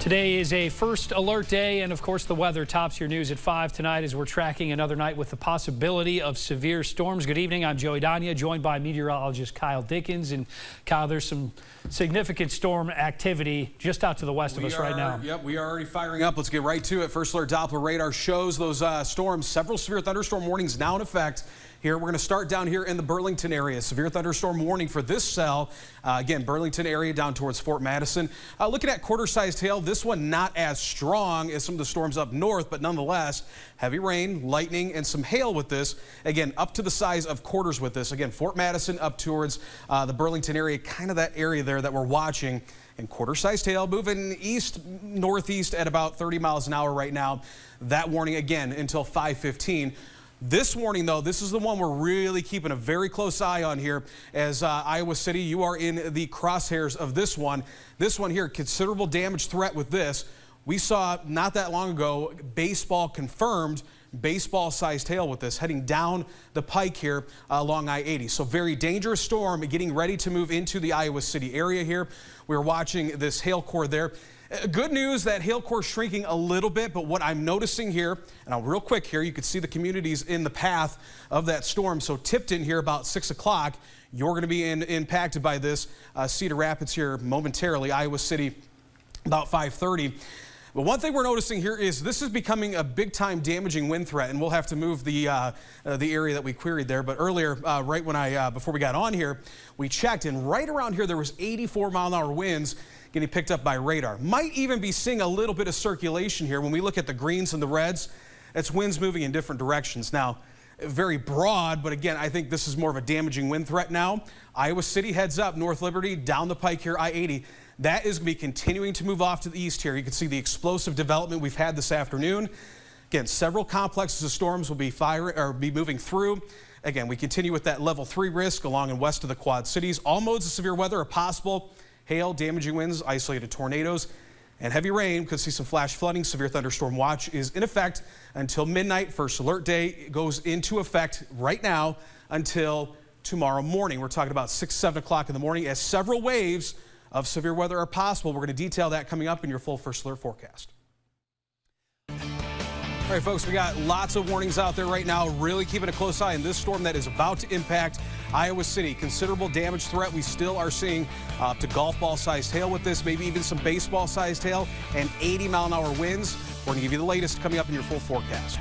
Today is a first alert day, and of course the weather tops your news at 5 tonight as we're tracking another night with the possibility of severe storms. Good evening, I'm Joey Dania, joined by meteorologist Cyle Dickens. And Kyle, there's some significant storm activity just out to the west of us right now. Yep, we are already firing up. Let's get right to it. First alert Doppler radar shows those storms. Several severe thunderstorm warnings now in effect. Here, we're going to start down here in the Burlington area. Severe thunderstorm warning for this cell. Again, Burlington area down towards Fort Madison. Looking at quarter-sized hail, this one not as strong as some of the storms up north, but nonetheless, heavy rain, lightning, and some hail with this. Again, up to the size of quarters with this. Again, Fort Madison up towards the Burlington area, kind of that area there that we're watching. And quarter-sized hail moving east-northeast at about 30 miles an hour right now. That warning, again, until 5:15. This warning, though, this is the one we're really keeping a very close eye on here. As Iowa City, you are in the crosshairs of this one. This one here, considerable damage threat with this. We saw not that long ago, baseball confirmed, baseball-sized hail with this, heading down the pike here along I-80. So very dangerous storm, getting ready to move into the Iowa City area here. We're watching this hail core there. Good news that hail core shrinking a little bit, but what I'm noticing here, and I'll real quick here, you can see the communities in the path of that storm. So Tipton here about 6 o'clock, you're going to be impacted by this. Cedar Rapids here momentarily, Iowa City about 5:30. But one thing we're noticing here is this is becoming a big-time damaging wind threat, and we'll have to move the area that we queried there. But earlier, right when before we got on here, we checked, and right around here there was 84-mile-an-hour winds getting picked up by radar. Might even be seeing a little bit of circulation here. When we look at the greens and the reds, it's winds moving in different directions. Now, very broad, but again, I think this is more of a damaging wind threat now. Iowa City heads up, North Liberty, down the pike here, I-80. That is going to be continuing to move off to the east here. You can see the explosive development we've had this afternoon. Again, several complexes of storms will be moving through. Again, we continue with that level 3 risk along and west of the Quad Cities. All modes of severe weather are possible. Hail, damaging winds, isolated tornadoes, and heavy rain. Could see some flash flooding. Severe thunderstorm watch is in effect until midnight. First alert day goes into effect right now until tomorrow morning. We're talking about 6, 7 o'clock in the morning as several waves of severe weather are possible. We're going to detail that coming up in your full first alert forecast. All right, folks, we got lots of warnings out there right now. Really keeping a close eye on this storm that is about to impact Iowa City. Considerable damage threat. We still are seeing up to golf ball-sized hail with this, maybe even some baseball-sized hail and 80-mile-an-hour winds. We're going to give you the latest coming up in your full forecast.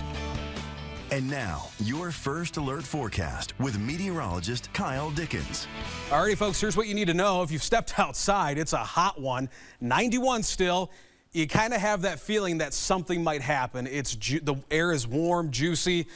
And now, your first alert forecast with meteorologist Cyle Dickens. All right, folks, here's what you need to know. If you've stepped outside, it's a hot one. 91 still. You kind of have that feeling that something might happen. The air is warm, juicy.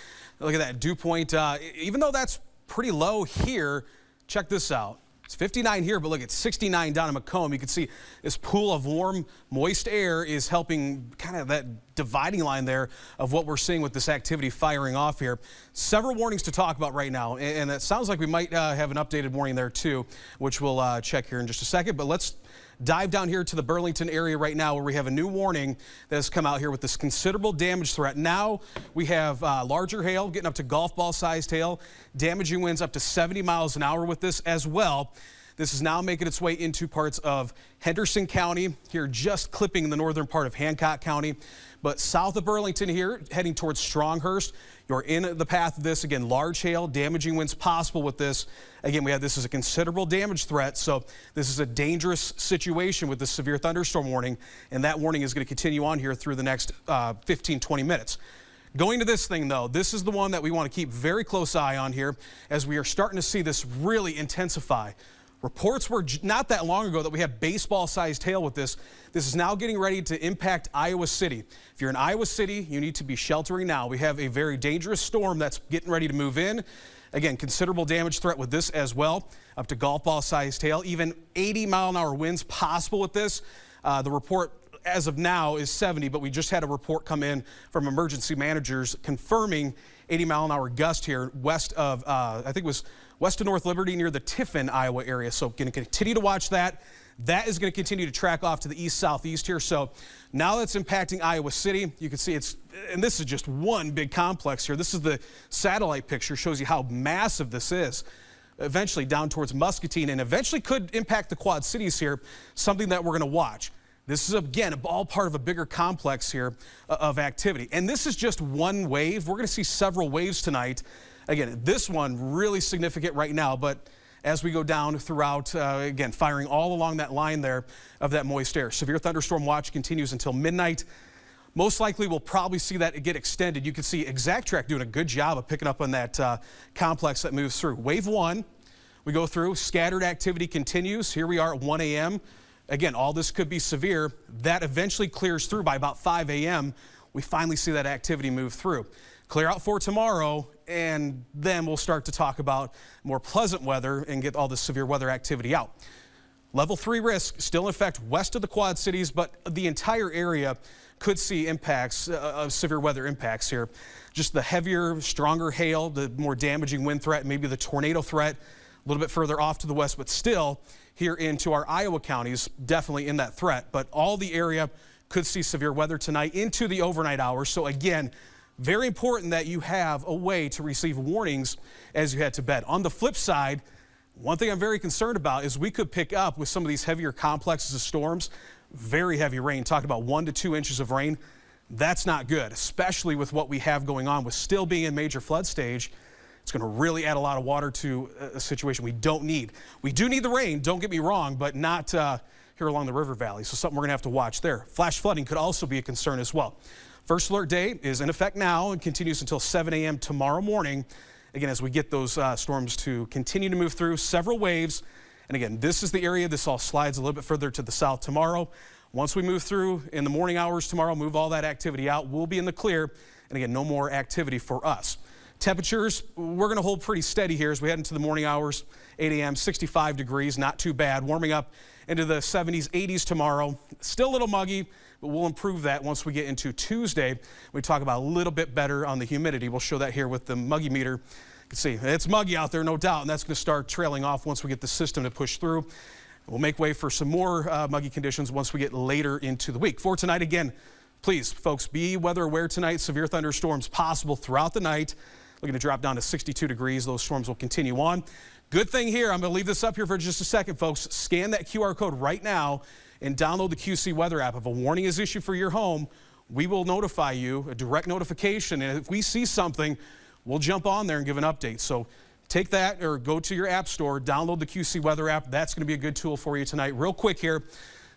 Look at that dew point. Even though that's pretty low here, check this out. It's 59 here, but look, it's 69 down in Macomb. You can see this pool of warm, moist air is helping kind of that dividing line there of what we're seeing with this activity firing off here. Several warnings to talk about right now, and it sounds like we might have an updated warning there too, which we'll check here in just a second. But let's dive down here to the Burlington area right now where we have a new warning that has come out here with this considerable damage threat. Now we have larger hail getting up to golf ball sized hail, damaging winds up to 70 miles an hour with this as well. This is now making its way into parts of Henderson County here, just clipping the northern part of Hancock County. But south of Burlington here, heading towards Stronghurst, you're in the path of this. Again, large hail, damaging winds possible with this. Again, we have this as a considerable damage threat, so this is a dangerous situation with this severe thunderstorm warning, and that warning is going to continue on here through the next 15, 20 minutes. Going to this thing, though, this is the one that we want to keep very close eye on here as we are starting to see this really intensify. Reports were not that long ago that we had baseball-sized hail with this. This is now getting ready to impact Iowa City. If you're in Iowa City, you need to be sheltering now. We have a very dangerous storm that's getting ready to move in. Again, considerable damage threat with this as well, up to golf ball-sized hail, even 80-mile-an-hour winds possible with this. The report as of now is 70, but we just had a report come in from emergency managers confirming 80-mile-an-hour gust here west of, I think it was west of North Liberty near the Tiffin, Iowa area. So going to continue to watch that. That is going to continue to track off to the east-southeast here. So now that's impacting Iowa City. You can see it's, and this is just one big complex here. This is the satellite picture, shows you how massive this is. Eventually down towards Muscatine and eventually could impact the Quad Cities here, something that we're going to watch. This is, again, all part of a bigger complex here of activity. And this is just one wave. We're going to see several waves tonight. Again, this one really significant right now, but as we go down throughout, again, firing all along that line there of that moist air. Severe thunderstorm watch continues until midnight. Most likely we'll probably see that get extended. You can see Exact Track doing a good job of picking up on that complex that moves through. Wave 1, we go through, scattered activity continues. Here we are at 1 a.m. Again, all this could be severe. That eventually clears through by about 5 a.m. We finally see that activity move through. Clear out for tomorrow, and then we'll start to talk about more pleasant weather and get all this severe weather activity out. Level 3 risk still in effect west of the Quad Cities, but the entire area could see impacts of severe weather impacts here. Just the heavier, stronger hail, the more damaging wind threat, maybe the tornado threat a little bit further off to the west, but still here into our Iowa counties, definitely in that threat. But all the area could see severe weather tonight into the overnight hours. So again, very important that you have a way to receive warnings as you head to bed. On the flip side, one thing I'm very concerned about is we could pick up with some of these heavier complexes of storms, very heavy rain, talking about 1 to 2 inches of rain. That's not good, especially with what we have going on with still being in major flood stage. It's going to really add a lot of water to a situation we don't need. We do need the rain, don't get me wrong, but not here along the river valley. So something we're going to have to watch there. Flash flooding could also be a concern as well. First alert day is in effect now and continues until 7 a.m. tomorrow morning. Again, as we get those storms to continue to move through, several waves. And again, this is the area. This all slides a little bit further to the south tomorrow. Once we move through in the morning hours tomorrow, move all that activity out, we'll be in the clear. And again, no more activity for us. Temperatures, we're going to hold pretty steady here as we head into the morning hours. 8 a.m., 65 degrees, not too bad. Warming up into the 70s, 80s tomorrow. Still a little muggy, but we'll improve that once we get into Tuesday. We talk about a little bit better on the humidity. We'll show that here with the muggy meter. You can see it's muggy out there, no doubt, and that's going to start trailing off once we get the system to push through. We'll make way for some more muggy conditions once we get later into the week. For tonight, again, please, folks, be weather aware tonight. Severe thunderstorms possible throughout the night. Looking to drop down to 62 degrees. Those storms will continue on. Good thing here, I'm going to leave this up here for just a second, folks. Scan that QR code right now and download the QC weather app. If a warning is issued for your home, we will notify you, a direct notification. And if we see something, we'll jump on there and give an update. So take that or go to your app store, download the QC weather app. That's going to be a good tool for you tonight. Real quick here,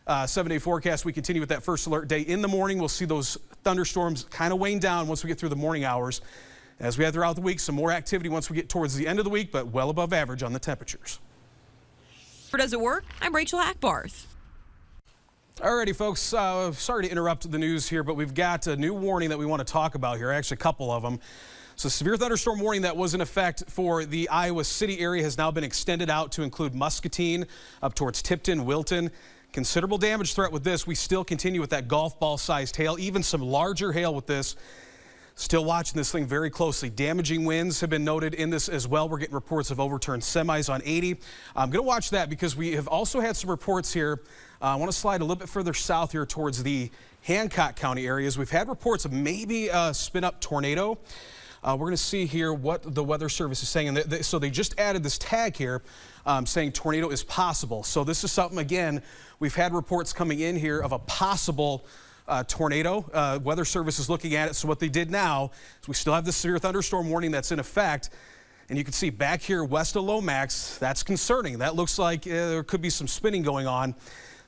7-day forecast. We continue with that first alert day. In the morning, we'll see those thunderstorms kind of wane down once we get through the morning hours. As we head throughout the week, some more activity once we get towards the end of the week, but well above average on the temperatures. Does it work? I'm Rachel Ackbarth. Alrighty, folks, sorry to interrupt the news here, but we've got a new warning that we want to talk about here, actually a couple of them. So severe thunderstorm warning that was in effect for the Iowa City area has now been extended out to include Muscatine up towards Tipton, Wilton. Considerable damage threat with this. We still continue with that golf ball sized hail, even some larger hail with this. Still watching this thing very closely. Damaging winds have been noted in this as well. We're getting reports of overturned semis on 80. I'm going to watch that because we have also had some reports here. I want to slide a little bit further south here towards the Hancock County areas. We've had reports of maybe a spin-up tornado. We're going to see here what the Weather Service is saying. And so they just added this tag here saying tornado is possible. So this is something, again, we've had reports coming in here of a possible tornado. Weather Service is looking at it. So what they did now is we still have the severe thunderstorm warning that's in effect. And you can see back here west of Lomax, that's concerning. That looks like there could be some spinning going on.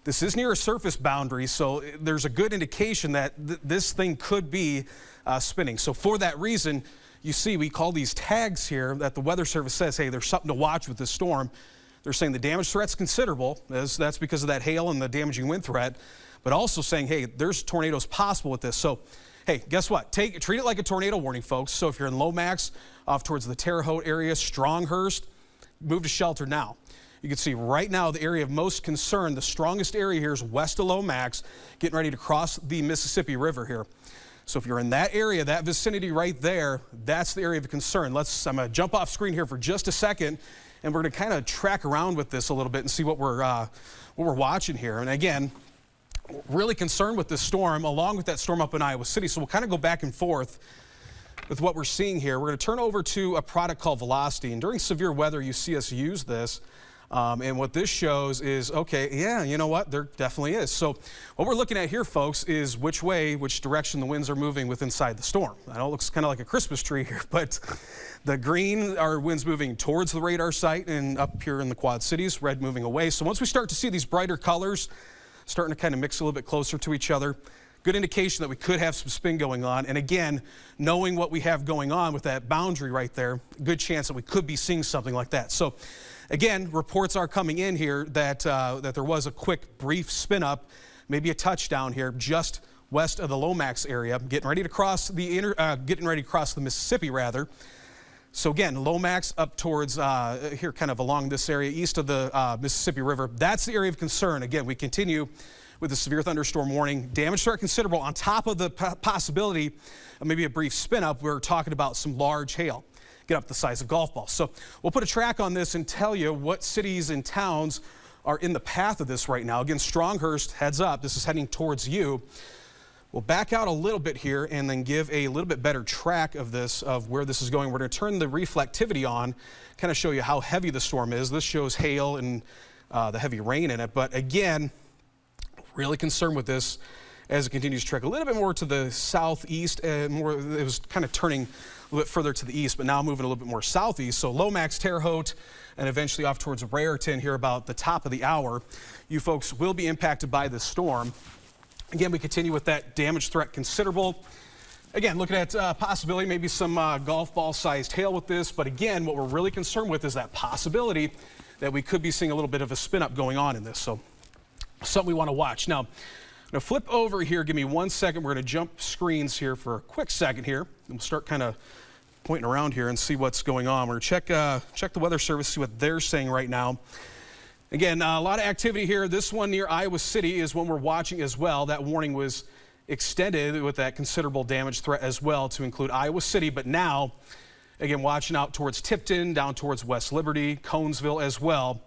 This is near a surface boundary, so there's a good indication that this thing could be spinning. So for that reason, you see we call these tags here that the Weather Service says, hey, there's something to watch with this storm. They're saying the damage threat's considerable. That's because of that hail and the damaging wind threat. But also saying, hey, there's tornadoes possible with this. So, hey, guess what? Treat it like a tornado warning, folks. So if you're in Lomax, off towards the Terre Haute area, Stronghurst, move to shelter now. You can see right now the area of most concern, the strongest area here is west of Lomax, getting ready to cross the Mississippi River here. So if you're in that area, that vicinity right there, that's the area of concern. I'm going to jump off screen here for just a second, and we're going to kind of track around with this a little bit and see what we're watching here. And again, really concerned with this storm, along with that storm up in Iowa City. So we'll kind of go back and forth with what we're seeing here. We're going to turn over to a product called Velocity. And during severe weather, you see us use this. And what this shows is, okay, yeah, you know what, there definitely is. So what we're looking at here, folks, is which direction the winds are moving with inside the storm. I know it looks kind of like a Christmas tree here, but the green are winds moving towards the radar site and up here in the Quad Cities, red moving away. So once we start to see these brighter colors starting to kind of mix a little bit closer to each other, good indication that we could have some spin going on. And again, knowing what we have going on with that boundary right there, good chance that we could be seeing something like that. So again, reports are coming in here that there was a quick, brief spin up, maybe a touchdown here just west of the Lomax area, getting ready to cross the Mississippi rather. So again, Lomax up towards here, kind of along this area east of the Mississippi River. That's the area of concern. Again, we continue with the severe thunderstorm warning. Damage threat considerable. On top of the possibility of maybe a brief spin up, we're talking about some large hail, get up the size of golf balls. So we'll put a track on this and tell you what cities and towns are in the path of this right now. Again, Stronghurst, heads up, this is heading towards you. We'll back out a little bit here and then give a little bit better track of this, of where this is going. We're going to turn the reflectivity on, kind of show you how heavy the storm is. This shows hail and the heavy rain in it. But again, really concerned with this as it continues to trek a little bit more to the southeast and more. It was kind of turning a little bit further to the east, but now moving a little bit more southeast. So Lomax, Terre Haute, and eventually off towards Raritan here about the top of the hour. You folks will be impacted by this storm. Again, we continue with that damage threat considerable. Again, looking at possibility, maybe some golf ball sized hail with this. But again, what we're really concerned with is that possibility that we could be seeing a little bit of a spin up going on in this. So something we want to watch. Now, I'm going to flip over here. Give me 1 second. We're going to jump screens here for a quick second here. And we'll start kind of pointing around here and see what's going on. We're going to check the Weather Service, see what they're saying right now. Again, a lot of activity here. This one near Iowa City is one we're watching as well. That warning was extended with that considerable damage threat as well to include Iowa City. But now, again, watching out towards Tipton, down towards West Liberty, Conesville as well.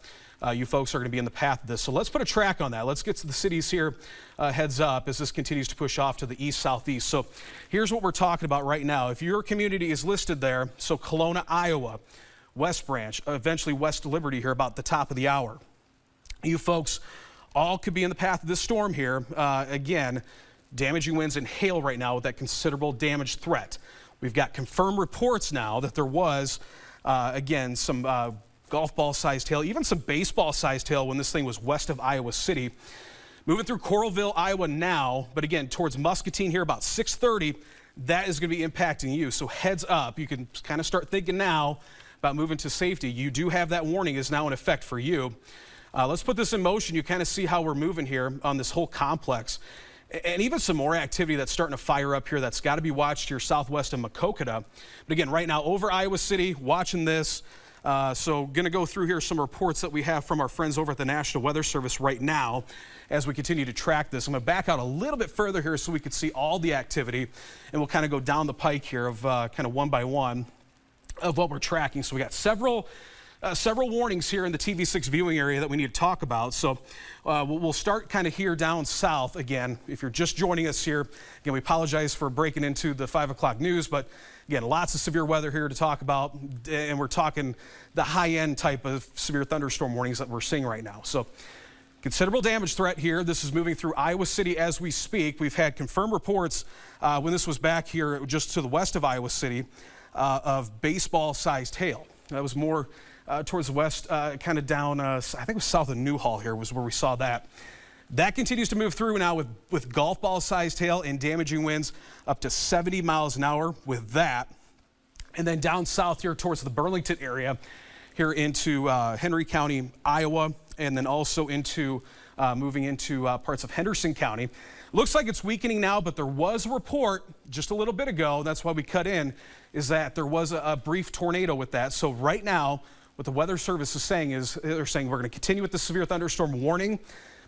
You folks are going to be in the path of this. So let's put a track on that. Let's get to the cities here, heads up, as this continues to push off to the east-southeast. So here's what we're talking about right now. If your community is listed there, so Kelowna, Iowa, West Branch, eventually West Liberty here about the top of the hour. You folks all could be in the path of this storm here. Again, damaging winds and hail right now with that considerable damage threat. We've got confirmed reports now that there was, again, some golf ball sized hail, even some baseball sized hail when this thing was west of Iowa City. Moving through Coralville, Iowa now, but again, towards Muscatine here about 6:30, that is going to be impacting you. So heads up, you can kind of start thinking now about moving to safety. You do have that warning is now in effect for you. Let's put this in motion. You kind of see how we're moving here on this whole complex. And even some more activity that's starting to fire up here that's got to be watched here southwest of Makokata. But again, right now over Iowa City, watching this. So going to go through here some reports that we have from our friends over at the National Weather Service right now as we continue to track this. I'm going to back out a little bit further here so we can see all the activity, and we'll kind of go down the pike here of kind of one by one of what we're tracking. So we got several warnings here in the TV6 viewing area that we need to talk about. So we'll start kind of here down south again. If you're just joining us here, again, we apologize for breaking into the 5 o'clock news, but again, lots of severe weather here to talk about, and we're talking the high-end type of severe thunderstorm warnings that we're seeing right now. So considerable damage threat here. This is moving through Iowa City as we speak. We've had confirmed reports when this was back here just to the west of Iowa City of baseball-sized hail. That was more towards the west, kind of down, I think it was south of Newhall here was where we saw that. That continues to move through now with golf ball-sized hail and damaging winds up to 70 miles an hour with that. And then down south here towards the Burlington area, here into Henry County, Iowa, and then also into moving into parts of Henderson County. Looks like it's weakening now, but there was a report just a little bit ago, that's why we cut in, is that there was a brief tornado with that. So right now, what the Weather Service is saying is they're saying we're going to continue with the severe thunderstorm warning,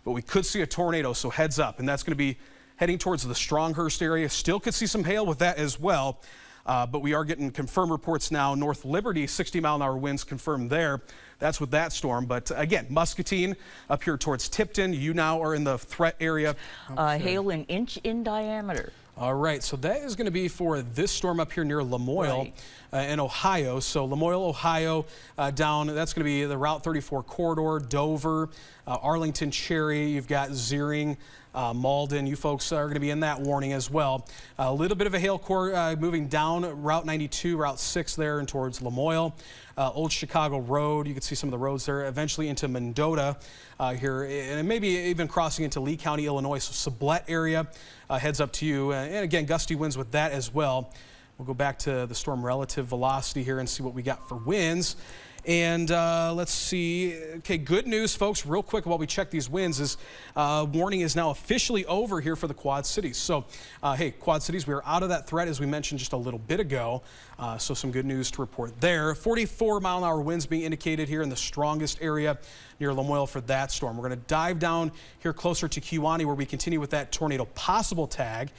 but we could see a tornado, so heads up. And that's going to be heading towards the Stronghurst area. Still could see some hail with that as well, but we are getting confirmed reports now. North Liberty, 60-mile-an-hour winds confirmed there. That's with that storm. But again, Muscatine up here towards Tipton. You now are in the threat area. Hail an inch in diameter. All right, so that is going to be for this storm up here near Lamoille in Ohio. So Lamoille, Ohio, down, that's going to be the Route 34 corridor, Dover, Arlington, Cherry. You've got Zeering, Malden. You folks are going to be in that warning as well. A little bit of a hail core moving down Route 92, Route 6 there and towards Lamoille. Old Chicago Road, you can see some of the roads there, eventually into Mendota here, and maybe even crossing into Lee County, Illinois. So Sublette area heads up to you. And again, gusty winds with that as well. We'll go back to the storm relative velocity here and see what we got for winds. And let's see. Okay, good news, folks. Real quick while we check these winds is warning is now officially over here for the Quad Cities. So, hey, Quad Cities, we are out of that threat as we mentioned just a little bit ago. So some good news to report there. 44-mile-an-hour winds being indicated here in the strongest area near Lamoille for that storm. We're going to dive down here closer to Kewanee where we continue with that tornado possible tag.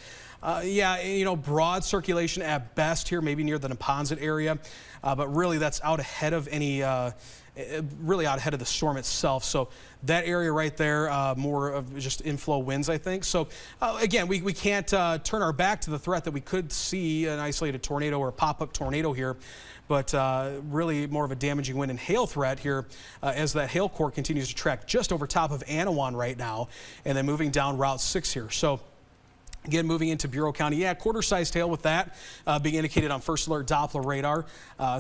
Yeah, you know, broad circulation at best here, maybe near the Neponset area, but really that's out ahead of any, really out ahead of the storm itself. So that area right there, more of just inflow winds, I think. So again, we can't turn our back to the threat that we could see an isolated tornado or a pop-up tornado here, but really more of a damaging wind and hail threat here as that hail core continues to track just over top of Anawan right now, and then moving down Route 6 here. So again, moving into Bureau County, yeah, quarter-sized hail with that being indicated on first alert Doppler radar.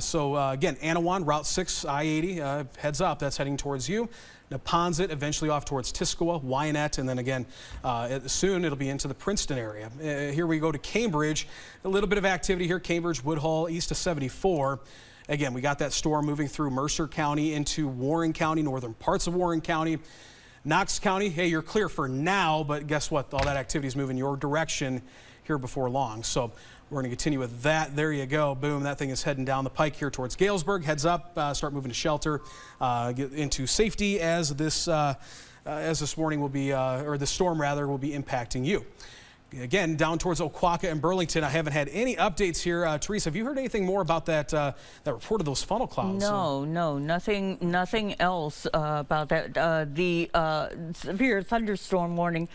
So again, Anawan, Route 6, I-80, heads up, that's heading towards you. Neponset, eventually off towards Tiscoa, Wyanett, and then again, soon it'll be into the Princeton area. Here we go to Cambridge. A little bit of activity here, Cambridge, Woodhull, east of 74. Again, we got that storm moving through Mercer County into Warren County, northern parts of Warren County. Knox County, hey, you're clear for now, but guess what? All that activity is moving your direction here before long. So we're going to continue with that. There you go. Boom. That thing is heading down the pike here towards Galesburg. Heads up. Start moving to shelter. Get into safety as this warning will be, or the storm rather, will be impacting you. Again, down towards Oquawka and Burlington, I haven't had any updates here. Theresa, have you heard anything more about that that report of those funnel clouds? No, nothing else about that. The severe thunderstorm warning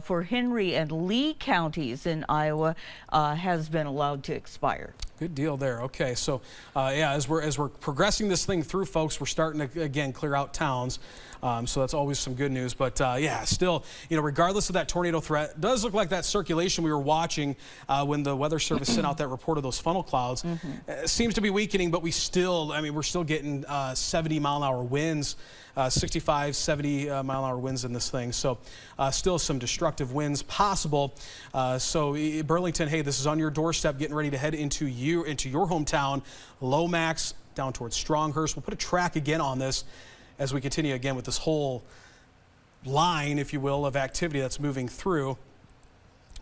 for Henry and Lee counties in Iowa has been allowed to expire. Good deal there. Okay, so yeah, as we're progressing this thing through, folks, we're starting to again clear out towns. So that's always some good news. But yeah, still, you know, regardless of that tornado threat, it does look like that circulation we were watching when the Weather Service sent out that report of those funnel clouds seems to be weakening. But we still, I mean, we're still getting 70-mile-an-hour winds. 65, 70 mile-an-hour winds in this thing. So still some destructive winds possible. So Burlington, hey, this is on your doorstep, getting ready to head into your hometown. Lomax down towards Stronghurst. We'll put a track again on this as we continue again with this whole line, if you will, of activity that's moving through.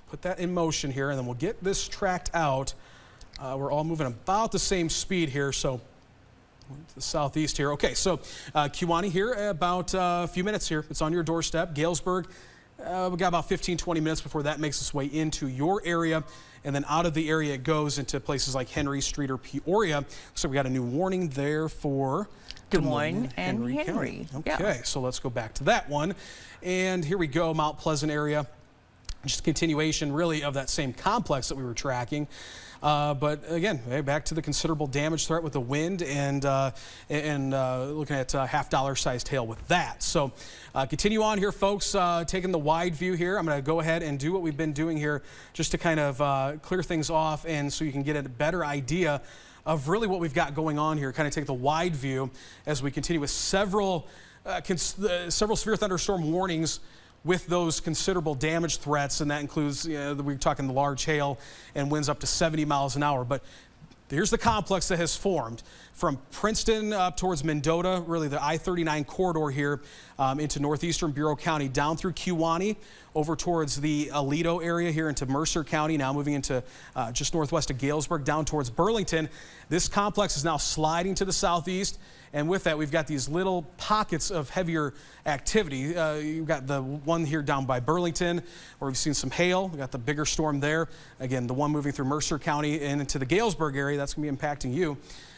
Put that in motion here, and then we'll get this tracked out. We're all moving about the same speed here, so to the southeast here. Okay, so Kewanee here, about a few minutes here. It's on your doorstep. Galesburg, we got about 15-20 minutes before that makes its way into your area, and then out of the area it goes into places like Henry, Streator, Peoria. So we got a new warning there for Des Moines and Henry. Okay, yeah. So let's go back to that one. And here we go, Mount Pleasant area. Just a continuation, really, of that same complex that we were tracking. But again, back to the considerable damage threat with the wind and looking at half-dollar-sized hail with that. So continue on here, folks, taking the wide view here. I'm going to go ahead and do what we've been doing here just to kind of clear things off and so you can get a better idea of really what we've got going on here. Kind of take the wide view as we continue with several severe thunderstorm warnings with those considerable damage threats, and that includes, we're talking the large hail and winds up to 70 miles an hour. But here's the complex that has formed from Princeton up towards Mendota, really the I-39 corridor here into northeastern Bureau County, down through Kewanee, over towards the Aledo area here into Mercer County, now moving into just northwest of Galesburg, down towards Burlington. This complex is now sliding to the southeast, and with that we've got these little pockets of heavier activity. You've got the one here down by Burlington where we've seen some hail. We've got the bigger storm there. Again, the one moving through Mercer County and into the Galesburg area, that's going to be impacting you.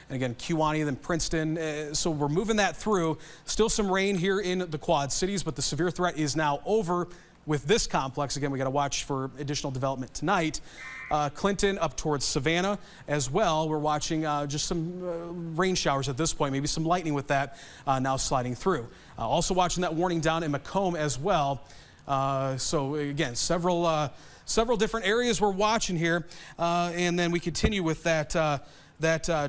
And again, Kewanee, then Princeton. So we're moving that through. Still some rain here in the Quad Cities, but the severe threat is now over. with this complex, again, we got to watch for additional development tonight. Clinton up towards Savannah as well. We're watching just some rain showers at this point, maybe some lightning with that now sliding through. Also watching that warning down in Macomb as well. So again, several different areas we're watching here, and then we continue with that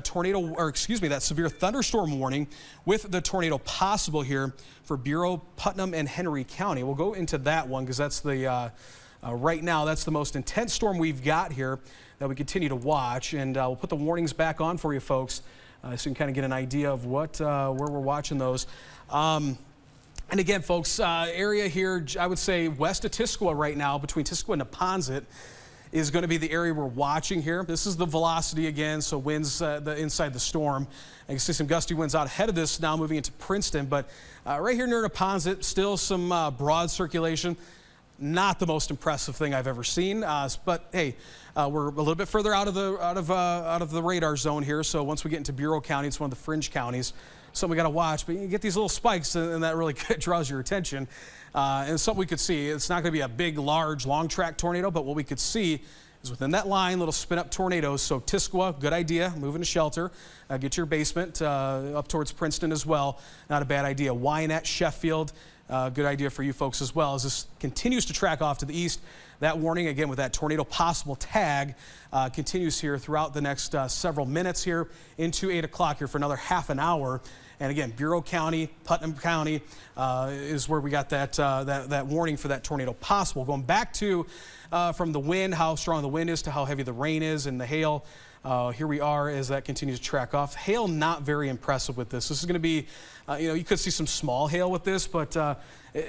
tornado, or excuse me, that severe thunderstorm warning with the tornado possible here for Bureau, Putnam, and Henry County. We'll go into that one because that's the right now that's the most intense storm we've got here that we continue to watch, and we'll put the warnings back on for you folks so you can kind of get an idea of what where we're watching those. And again, folks, area here, I would say west of Tisquoia right now, between Tisquoia and Neponset, is going to be the area we're watching here. This is the velocity again, so winds inside the storm. And you can see some gusty winds out ahead of this now moving into Princeton, but right here near Neponset, still some broad circulation. Not the most impressive thing I've ever seen, but hey, we're a little bit further out of the radar zone here. So once we get into Bureau County, it's one of the fringe counties. Something we got to watch, but you get these little spikes, and that really draws your attention. And something we could see. It's not going to be a big, large, long track tornado, but what we could see is within that line, little spin up tornadoes. So Tisquoia, good idea, moving to shelter. Get your basement up towards Princeton as well. Not a bad idea. Wyanett, Sheffield. Good idea for you folks as well. As this continues to track off to the east, that warning, again, with that tornado possible tag, continues here throughout the next several minutes here into 8 o'clock here for another half an hour. And again, Bureau County, Putnam County is where we got that warning for that tornado possible. Going back to from the wind, how strong the wind is to how heavy the rain is and the hail. Here we are as that continues to track off. Hail, not very impressive with this. This is going to be, you could see some small hail with this, but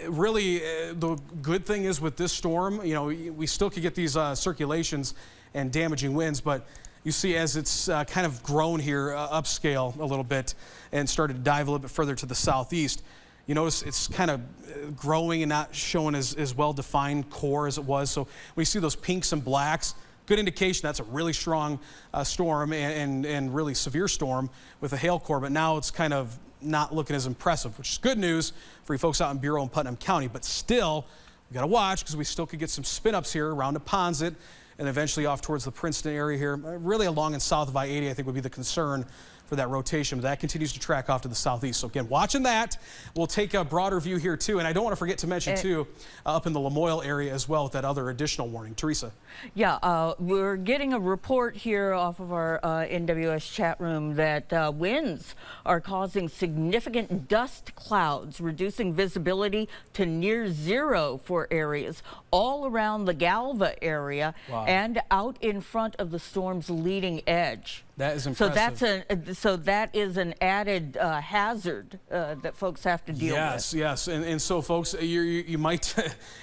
really the good thing is with this storm, we still could get these circulations and damaging winds, but you see as it's kind of grown here upscale a little bit and started to dive a little bit further to the southeast. You notice it's kind of growing and not showing as well-defined core as it was. So when you see those pinks and blacks, good indication that's a really strong storm and really severe storm with a hail core, but now it's kind of not looking as impressive, which is good news for you folks out in Bureau and Putnam County. But still, we got to watch because we still could get some spin-ups here around Neponset and eventually off towards the Princeton area here. Really along and south of I-80, I think, would be the concern for that rotation, but that continues to track off to the southeast. So again, watching that, we'll take a broader view here too. And I don't want to forget to mention too, up in the Lamoille area as well with that other additional warning. Teresa. Yeah, we're getting a report here off of our NWS chat room that winds are causing significant dust clouds, reducing visibility to near zero for areas all around the Galva area. Wow. And out in front of the storm's leading edge. That is impressive. So that is an added hazard that folks have to deal with. Yes. And so, folks, you might,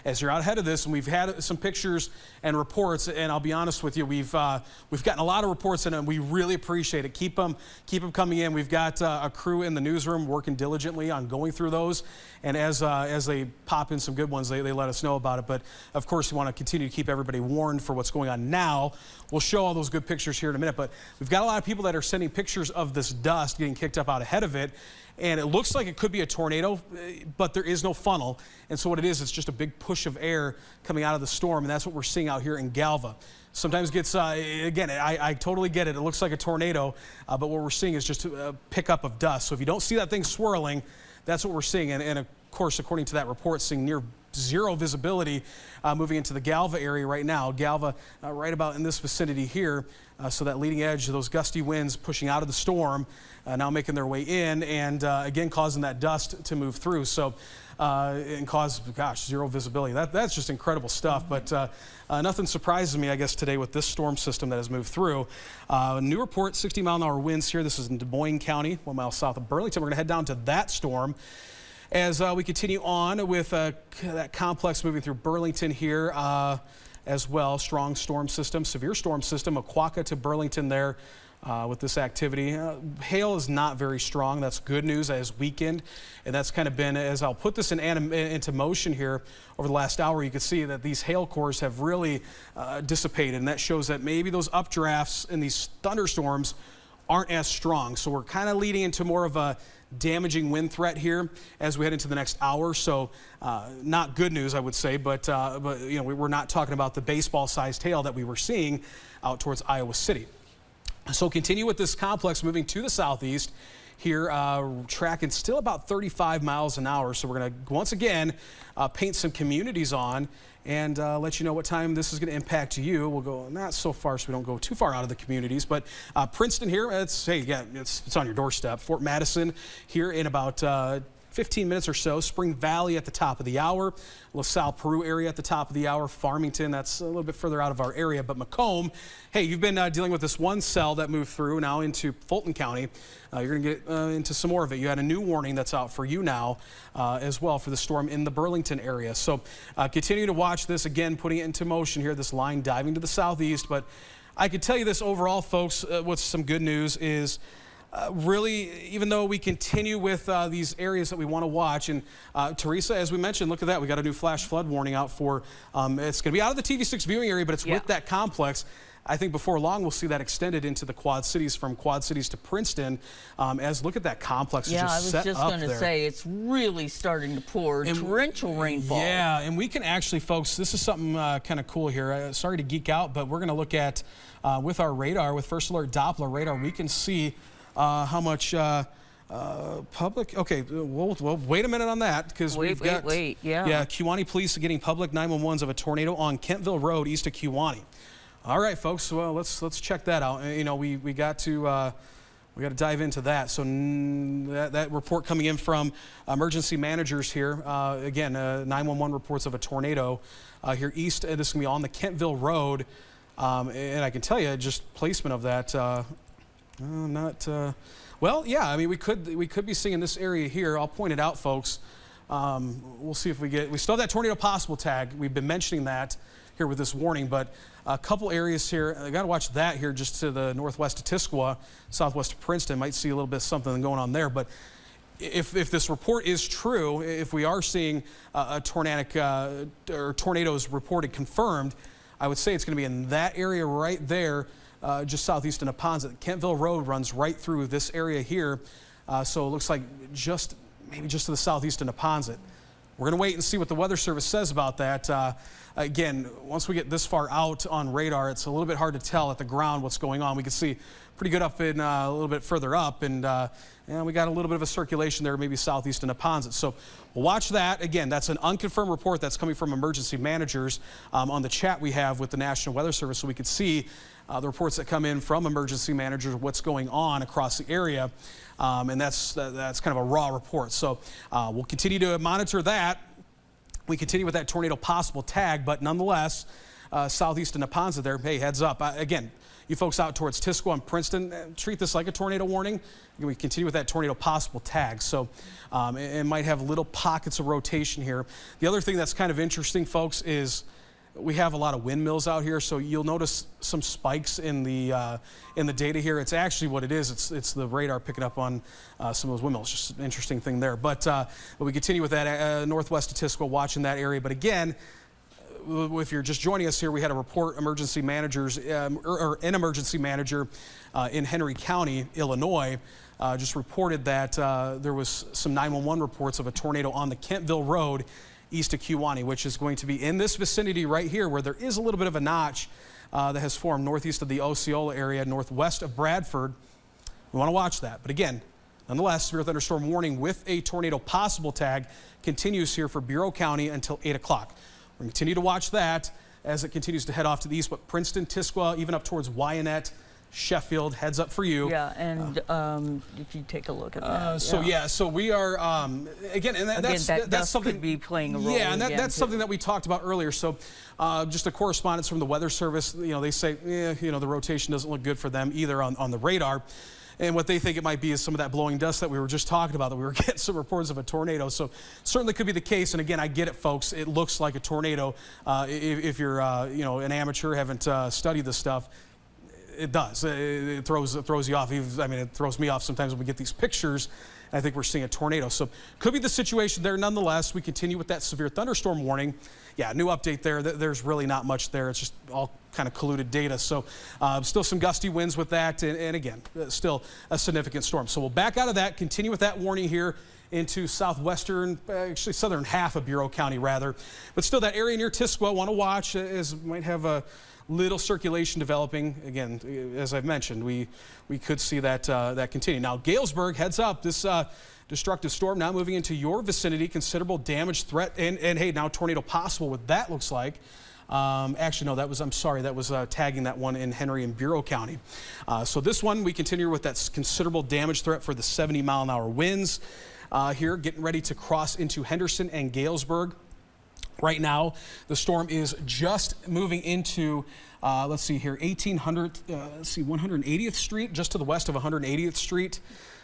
as you're out ahead of this, and we've had some pictures and reports, and I'll be honest with you, we've gotten a lot of reports in, and we really appreciate it. Keep them coming in. We've got a crew in the newsroom working diligently on going through those, and as they pop in some good ones, they let us know about it. But of course, we want to continue to keep everybody warned for what's going on now. We'll show all those good pictures here in a minute, but we've got a lot of people that are sending pictures of this dust getting kicked up out ahead of it, and it looks like it could be a tornado, but there is no funnel, and so what it is, it's just a big push of air coming out of the storm, and that's what we're seeing out here in Galva. Sometimes gets, again, I totally get it. It looks like a tornado, but what we're seeing is just a pickup of dust. So if you don't see that thing swirling, that's what we're seeing, and of course, according to that report, seeing near zero visibility moving into the Galva area right now. Galva right about in this vicinity here. So that leading edge of those gusty winds pushing out of the storm, now making their way in and again causing that dust to move through. So and cause, gosh, zero visibility. That's just incredible stuff. But nothing surprises me, I guess, today with this storm system that has moved through. New report, 60-mile-an-hour winds here. This is in Des Moines County, 1 mile south of Burlington. We're going to head down to that storm as we continue on with that complex moving through Burlington here as well. Strong storm system, severe storm system, Aquaka to Burlington there with this activity. Hail is not very strong. That's good news. That has weakened, and that's kind of been, as I'll put this into motion here over the last hour, you can see that these hail cores have really dissipated, and that shows that maybe those updrafts in these thunderstorms aren't as strong. So we're kind of leading into more of a damaging wind threat here as we head into the next hour. So not good news, I would say, but you know, we're not talking about the baseball-sized hail that we were seeing out towards Iowa City. So continue with this complex moving to the southeast here, tracking still about 35 miles an hour. So we're going to once again paint some communities on and let you know what time this is going to impact you. We'll go not so far so we don't go too far out of the communities, but Princeton here, it's on your doorstep. Fort Madison here in about 15 minutes or so. Spring Valley at the top of the hour. LaSalle, Peru area at the top of the hour. Farmington, that's a little bit further out of our area. But Macomb, hey, you've been dealing with this one cell that moved through now into Fulton County. You're going to get into some more of it. You had a new warning that's out for you now as well for the storm in the Burlington area. So continue to watch this, again, putting it into motion here, this line diving to the southeast. But I could tell you this overall, folks, what's some good news is really, even though we continue with these areas that we want to watch, and Theresa, as we mentioned, look at that. We got a new flash flood warning out for, it's going to be out of the TV6 viewing area, but it's with that complex. I think before long we'll see that extended into the Quad Cities, from Quad Cities to Princeton, as look at that complex. Yeah, I was just going to say, it's really starting to pour torrential rainfall. Yeah, and we can actually, folks, this is something kind of cool here. Sorry to geek out, but we're going to look at, with our radar, with First Alert Doppler radar, we can see how much public, okay, well, wait a minute on that, because we've got, yeah, Kewanee Police getting public 911s of a tornado on Kentville Road east of Kewanee. All right, folks, well, let's check that out. You know, we got to dive into that. So that report coming in from emergency managers here. Again, 911 reports of a tornado here east. This is going to be on the Kentville Road. And I can tell you, just placement of that, well, yeah, I mean, we could be seeing this area here. I'll point it out, folks. We'll see if we still have that tornado possible tag. We've been mentioning that here with this warning, but a couple areas here. I got to watch that here just to the northwest of Tisquoia, southwest of Princeton. Might see a little bit of something going on there, but if this report is true, if we are seeing a tornadic or tornadoes reported confirmed, I would say it's going to be in that area right there, just southeast of Neponset. Kentville Road runs right through this area here, so it looks like maybe just to the southeast of Neponset. We're going to wait and see what the Weather Service says about that. Again, once we get this far out on radar, it's a little bit hard to tell at the ground what's going on. We can see pretty good up in a little bit further up, and we got a little bit of a circulation there, maybe southeast of Neponset. So we'll watch that. Again, that's an unconfirmed report that's coming from emergency managers on the chat we have with the National Weather Service, so we could see the reports that come in from emergency managers, what's going on across the area, and that's kind of a raw report. So we'll continue to monitor that. We continue with that tornado possible tag, but nonetheless, southeast of Neponset there, hey, heads up. Again, you folks out towards Tisquoia and Princeton, treat this like a tornado warning. We continue with that tornado possible tag. So it might have little pockets of rotation here. The other thing that's kind of interesting, folks, is we have a lot of windmills out here, so you'll notice some spikes in the data here. It's actually what it is. It's the radar picking up on some of those windmills. Just an interesting thing there. But we continue with that northwest of Tisquoia, watching that area. But again, if you're just joining us here, we had a report emergency managers or an emergency manager in Henry County, Illinois, just reported that there was some 911 reports of a tornado on the Kentville Road east of Kewanee, which is going to be in this vicinity right here, where there is a little bit of a notch that has formed northeast of the Osceola area, northwest of Bradford. We want to watch that. But again, nonetheless, severe thunderstorm warning with a tornado possible tag continues here for Bureau County until 8 o'clock. We're going to continue to watch that as it continues to head off to the east, but Princeton, Tisquoia, even up towards Wyanett, Sheffield, heads up for you. Yeah, and if you take a look at that. So we are, again, and that's something could be playing a role. Yeah, and that's something that we talked about earlier. So just a correspondence from the Weather Service, they say, the rotation doesn't look good for them either on the radar. And what they think it might be is some of that blowing dust that we were just talking about, that we were getting some reports of a tornado. So certainly could be the case. And again, I get it, folks. It looks like a tornado. If you're, an amateur, haven't studied this stuff, it does. It throws you off. I mean, it throws me off sometimes when we get these pictures I think we're seeing a tornado. So could be the situation there. Nonetheless, we continue with that severe thunderstorm warning. Yeah, new update there. There's really not much there. It's just all kind of colluded data. So still some gusty winds with that. And again, still a significant storm. So we'll back out of that, continue with that warning here into southwestern, actually southern half of Bureau County rather. But still that area near Tisqua, want to watch as might have a little circulation developing. Again, as I've mentioned, we could see that that continue. Now Galesburg, heads up, this destructive storm now moving into your vicinity, considerable damage threat, and hey, now tornado possible, what that looks like. Actually, no, I'm sorry, that was tagging that one in Henry and Bureau County. So this one, we continue with that considerable damage threat for the 70-mile-an-hour winds here, getting ready to cross into Henderson and Galesburg. Right now, the storm is just moving into, let's see here, 180th Street, just to the west of 180th Street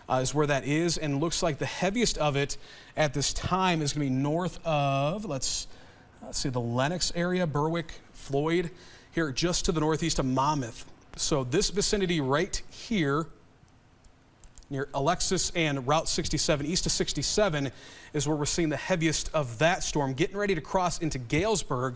is where that is. And looks like the heaviest of it at this time is going to be north of, let's see, the Lenox area, Berwick, Floyd, here just to the northeast of Monmouth. So this vicinity right here, near Alexis and Route 67, east of 67, is where we're seeing the heaviest of that storm, getting ready to cross into Galesburg.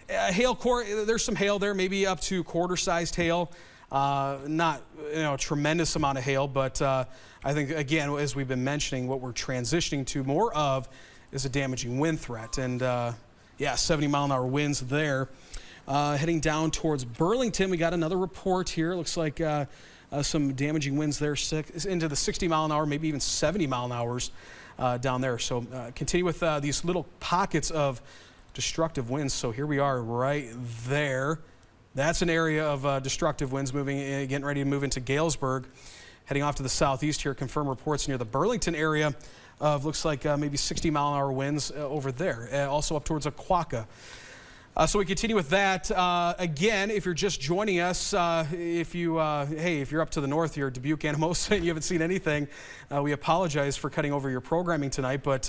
Hail core, there's some hail there, maybe up to quarter-sized hail. Not a tremendous amount of hail, but I think, again, as we've been mentioning, what we're transitioning to more of is a damaging wind threat. And yeah, 70-mile-an-hour winds there. Heading down towards Burlington, we got another report here. Looks like some damaging winds there into the 60-mile-an-hour, maybe even 70-mile-an-hours down there. So continue with these little pockets of destructive winds. So here we are right there. That's an area of destructive winds moving, getting ready to move into Galesburg. Heading off to the southeast here, confirmed reports near the Burlington area of looks like maybe 60-mile-an-hour winds over there. Also up towards Aquaka. So we continue with that. Again, if you're just joining us, if you're up to the north here, Dubuque, Anamosa, and you haven't seen anything, we apologize for cutting over your programming tonight. But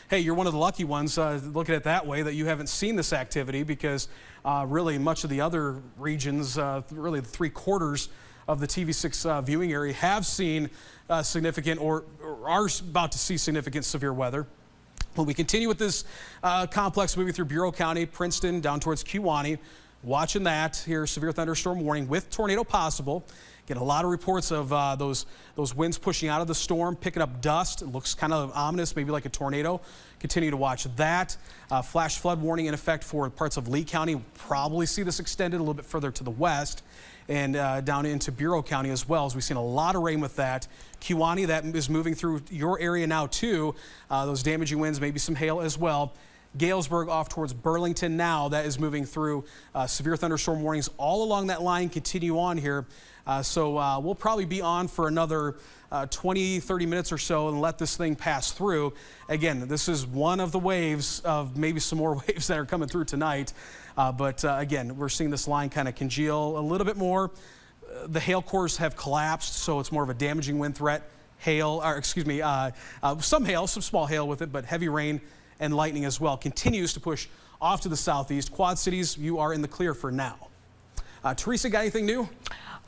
hey, you're one of the lucky ones, look at it that way, that you haven't seen this activity, because really much of the other regions, really the 3/4 of the TV6 viewing area have seen significant or are about to see significant severe weather. Well, we continue with this complex moving through Bureau County, Princeton, down towards Kewaunee. Watching that here, severe thunderstorm warning with tornado possible. Get a lot of reports of those winds pushing out of the storm, picking up dust. It looks kind of ominous, maybe like a tornado. Continue to watch that. Flash flood warning in effect for parts of Lee County. We'll probably see this extended a little bit further to the west and down into Bureau County as well, as we've seen a lot of rain with that. Kewaunee, that is moving through your area now too. Those damaging winds, maybe some hail as well. Galesburg off towards Burlington now, that is moving through severe thunderstorm warnings all along that line. Continue on here. So we'll probably be on for another 20-30 minutes or so and let this thing pass through. Again, this is one of the waves of maybe some more waves that are coming through tonight. But again, we're seeing this line kind of congeal a little bit more. The hail cores have collapsed, so it's more of a damaging wind threat. Hail, or excuse me, some hail, some small hail with it, but heavy rain and lightning as well continues to push off to the southeast. Quad Cities, you are in the clear for now. Theresa, got anything new?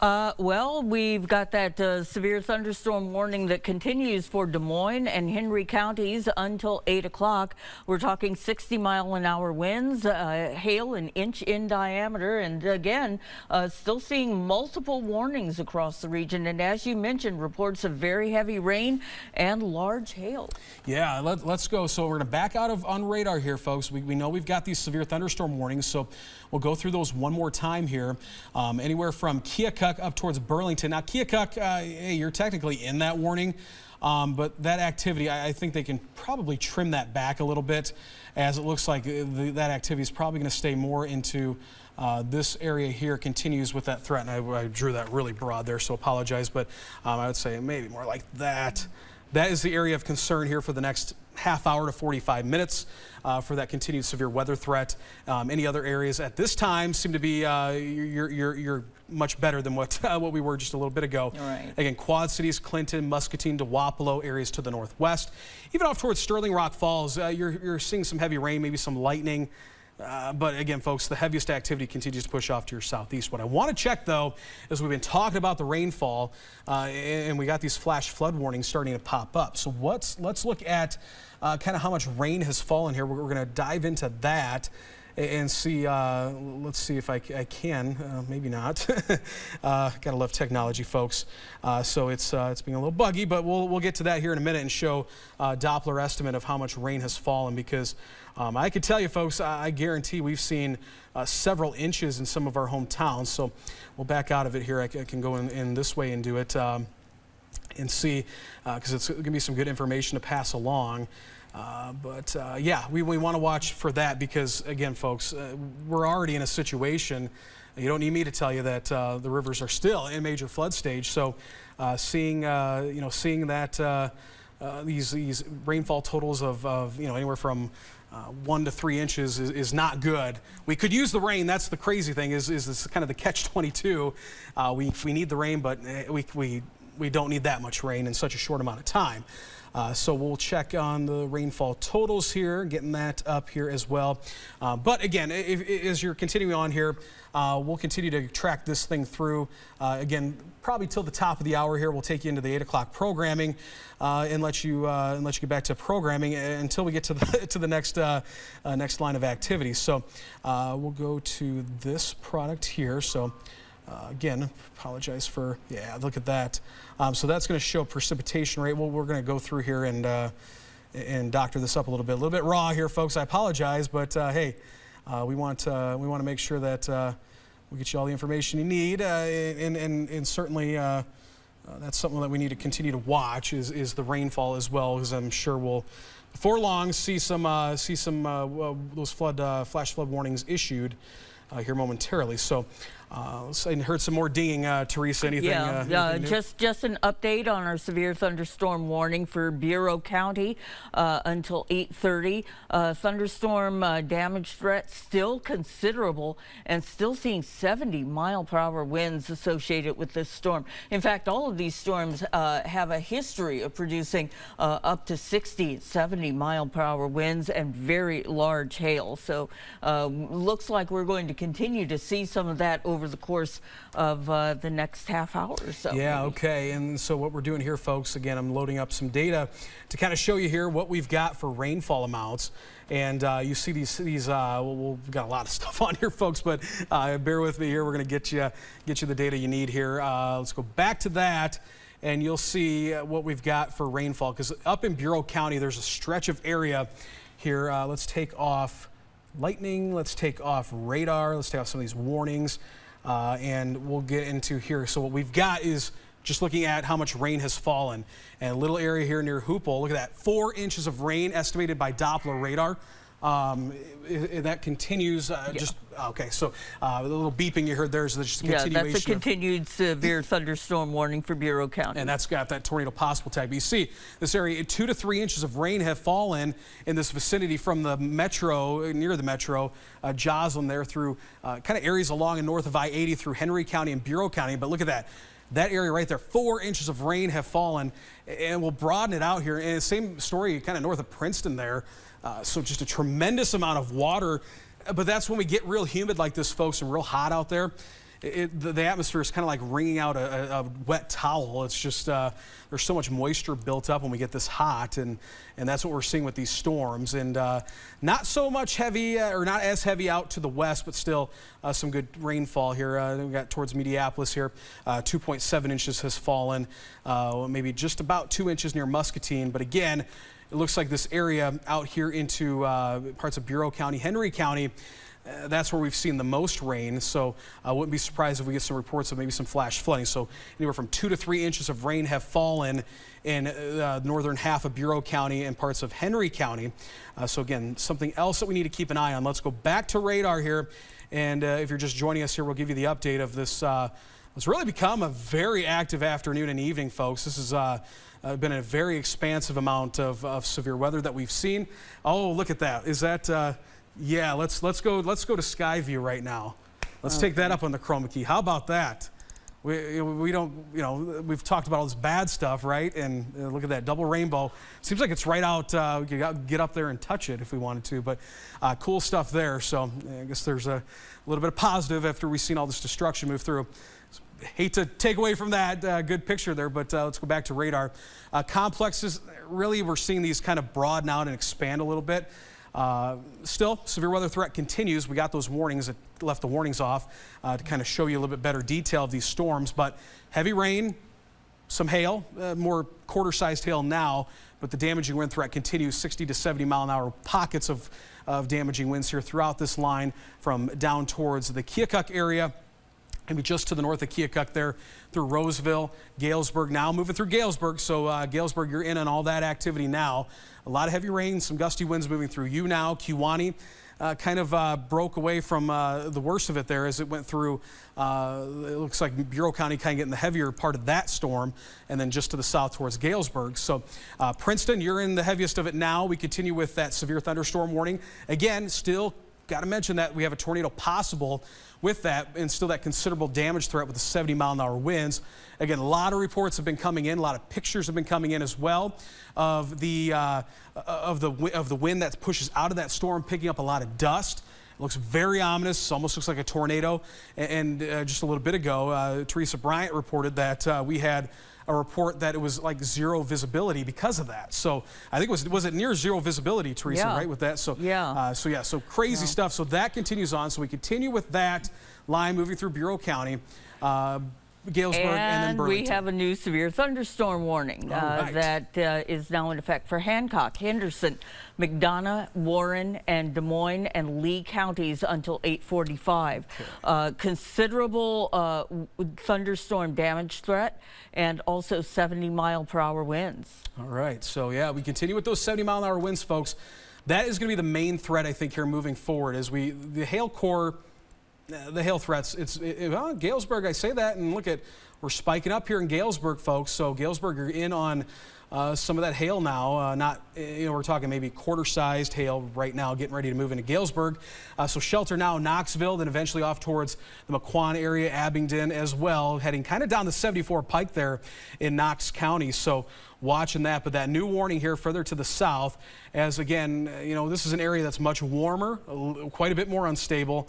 Well, we've got that severe thunderstorm warning that continues for Des Moines and Henry counties until 8 o'clock. We're talking 60-mile-an-hour winds, hail an inch in diameter, and again, still seeing multiple warnings across the region. And as you mentioned, reports of very heavy rain and large hail. Yeah, let's go. So we're going to back out of on radar here, folks. We know we've got these severe thunderstorm warnings, so we'll go through those one more time here. Anywhere from Keokuk up towards Burlington. Now, Keokuk, hey, you're technically in that warning, but that activity, I think they can probably trim that back a little bit, as it looks like that activity is probably going to stay more into this area here, continues with that threat. And I drew that really broad there, so apologize, but I would say maybe more like that. That is the area of concern here for the next half hour to 45 minutes for that continued severe weather threat. Any other areas at this time seem to be you're much better than what we were just a little bit ago. Right. Again, Quad Cities, Clinton, Muscatine, Dewapolo, areas to the northwest. Even off towards Sterling Rock Falls, you're seeing some heavy rain, maybe some lightning. But again, folks, the heaviest activity continues to push off to your southeast. What I want to check, though, is we've been talking about the rainfall, and we got these flash flood warnings starting to pop up. So let's look at kind of how much rain has fallen here. We're going to dive into that and see. Let's see if I can. Maybe not. Gotta love technology, folks. So it's being a little buggy, but we'll get to that here in a minute and show Doppler estimate of how much rain has fallen, because I can tell you, folks, I guarantee we've seen several inches in some of our hometowns. So we'll back out of it here. I can go in this way and do it and see, because it's going to be some good information to pass along. Yeah, we want to watch for that, because, again, folks, we're already in a situation. You don't need me to tell you that the rivers are still in major flood stage. So seeing that these rainfall totals of anywhere from 1 to 3 inches is not good. We could use the rain. That's the crazy thing. Is this kind of the catch-22? We need the rain, but we don't need that much rain in such a short amount of time. So we'll check on the rainfall totals here, getting that up here as well. But again, as you're continuing on here, we'll continue to track this thing through. Again, probably till the top of the hour here, we'll take you into the 8 o'clock programming and let you get back to programming until we get to the next line of activity. So we'll go to this product here. So. Again, apologize for, yeah, look at that. So that's going to show precipitation rate. Well, we're going to go through here and doctor this up a little bit raw here, folks. I apologize, but hey, we want to make sure that we get you all the information you need, and certainly that's something that we need to continue to watch is the rainfall as well, because I'm sure we'll before long see some those flash flood warnings issued here momentarily. So. I heard some more dinging, Theresa. Anything? Yeah, just an update on our severe thunderstorm warning for Bureau County until 8:30. Thunderstorm damage threat still considerable, and still seeing 70-mile-per-hour winds associated with this storm. In fact, all of these storms have a history of producing up to 60, 70-mile-per-hour winds and very large hail. So looks like we're going to continue to see some of that over the course of the next half hour or so. Yeah, okay. And so what we're doing here, folks, again, I'm loading up some data to kind of show you here what we've got for rainfall amounts. And you see these we've got a lot of stuff on here, folks, but bear with me here. We're going to get you the data you need here. Let's go back to that, and you'll see what we've got for rainfall, because up in Bureau County, there's a stretch of area here. Let's take off lightning. Let's take off radar. Let's take off some of these warnings. And we'll get into here. So what we've got is just looking at how much rain has fallen. And a little area here near Hoople, look at that, 4 inches of rain estimated by Doppler radar. That continues okay, so the little beeping you heard there is just a continuation. Yeah, that's a continued severe thunderstorm warning for Bureau County. And that's got that tornado possible tag. But you see this area, 2 to 3 inches of rain have fallen in this vicinity from the metro, near the metro, Joslyn there through kind of areas along and north of I-80 through Henry County and Bureau County. But look at that. That area right there, 4 inches of rain have fallen, and we'll broaden it out here. And same story kind of north of Princeton there. So just a tremendous amount of water. But that's when we get real humid like this, folks, and real hot out there. The atmosphere is kind of like wringing out a wet towel. It's just there's so much moisture built up when we get this hot, and that's what we're seeing with these storms. And not so much heavy, or not as heavy out to the west, but still some good rainfall here. We got towards Mediapolis here, 2.7 inches has fallen, maybe just about 2 inches near Muscatine. But again, it looks like this area out here into parts of Bureau County, Henry County, that's where we've seen the most rain. So I wouldn't be surprised if we get some reports of maybe some flash flooding. So anywhere from 2 to 3 inches of rain have fallen in northern half of Bureau County and parts of Henry County. So again, something else that we need to keep an eye on. Let's go back to radar here. And if you're just joining us here, we'll give you the update of this. It's really become a very active afternoon and evening, folks. This has been a very expansive amount of severe weather that we've seen. Oh, look at that. Is that... yeah, let's go to Skyview right now. Let's take that up on the chroma key. How about that? we don't, you know, we've talked about all this bad stuff, right? And look at that double rainbow. Seems like it's right out. We could get up there and touch it if we wanted to, but cool stuff there. So I guess there's a little bit of positive after we've seen all this destruction move through. Hate to take away from that good picture there, but let's go back to radar. Complexes, really we're seeing these kind of broaden out and expand a little bit. Still, severe weather threat continues. We got those warnings that left the warnings off to kind of show you a little bit better detail of these storms, but heavy rain, some hail, more quarter-sized hail now, but the damaging wind threat continues. 60 to 70 mile an hour pockets of damaging winds here throughout this line from down towards the Keokuk area. Maybe just to the north of Keokuk there through Roseville, Galesburg, now moving through Galesburg. So Galesburg, you're in on all that activity now. A lot of heavy rain, some gusty winds moving through you now. Kewanee kind of broke away from the worst of it there as it went through. It looks like Bureau County kind of getting the heavier part of that storm, and then just to the south towards Galesburg. So Princeton, you're in the heaviest of it now. We continue with that severe thunderstorm warning. Again, still got to mention that we have a tornado possible with that, and still that considerable damage threat with the 70 mile an hour winds. Again, a lot of reports have been coming in, a lot of pictures have been coming in as well of the wind that pushes out of that storm, picking up a lot of dust. It looks very ominous, almost looks like a tornado. And just a little bit ago, Theresa Bryant reported that we had a report that it was like zero visibility because of that. So I think was it near zero visibility, Theresa, right, with that? So so crazy stuff. So that continues on. So we continue with that line moving through Bureau County, Galesburg, and then Burlington. We have a new severe thunderstorm warning that is now in effect for Hancock, Henderson, McDonough, Warren, and Des Moines and Lee counties until 8:45. Considerable thunderstorm damage threat and also 70-mile-per-hour winds. All right, so yeah, we continue with those 70-mile-an-hour winds, folks. That is going to be the main threat, I think, here moving forward as the hail core. The hail threats, Galesburg, I say that, and look at, we're spiking up here in Galesburg, folks. So Galesburg, you're in on some of that hail now. Not, we're talking maybe quarter-sized hail right now, getting ready to move into Galesburg. So shelter now, Knoxville, then eventually off towards the Mequon area, Abingdon as well, heading kind of down the 74 Pike there in Knox County. So watching that, but that new warning here further to the south, as again, this is an area that's much warmer, quite a bit more unstable.